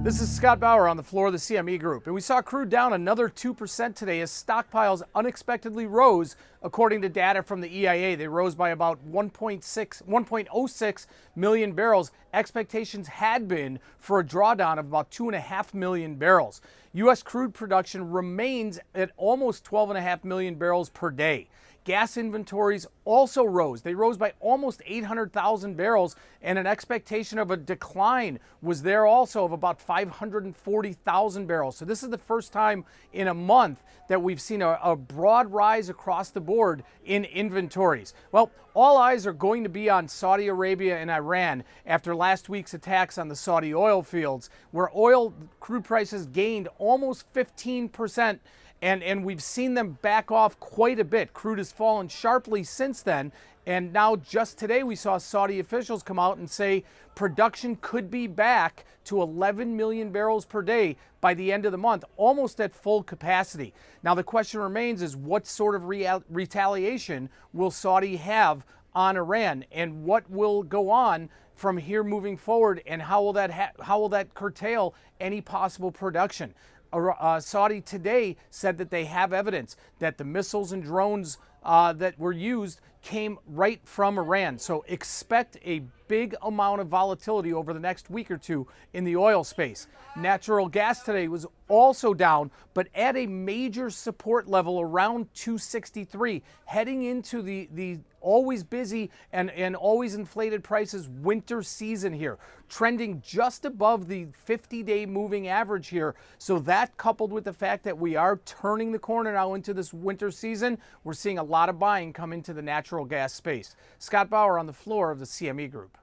This is Scott Bauer on the floor of the CME Group, and we saw crude down another 2% today as stockpiles unexpectedly rose, according to data from the EIA. They rose by about 1.06 million barrels. Expectations had been for a drawdown of about 2.5 million barrels. U.S. crude production remains at almost 12.5 million barrels per day. Gas inventories also rose. They rose by almost 800,000 barrels, and an expectation of a decline was there also of about 540,000 barrels. So this is the first time in a month that we've seen a broad rise across the board in inventories. Well, all eyes are going to be on Saudi Arabia and Iran after last week's attacks on the Saudi oil fields, where oil crude prices gained almost 15%. And we've seen them back off quite a bit. Crude has fallen sharply since then. And now just today we saw Saudi officials come out and say production could be back to 11 million barrels per day by the end of the month, almost at full capacity. Now the question remains is what sort of retaliation will Saudi have on Iran, and what will go on from here moving forward, and how will that curtail any possible production? Saudi today said that they have evidence that the missiles and drones that were used came right from Iran. So expect a big amount of volatility over the next week or two in the oil space. Natural gas today was also down, but at a major support level around 263, heading into the always busy and always inflated prices winter season here, trending just above the 50-day moving average here. So that, coupled with the fact that we are turning the corner now into this winter season, we're seeing a lot of buying come into the natural gas space. Scott Bauer on the floor of the CME Group.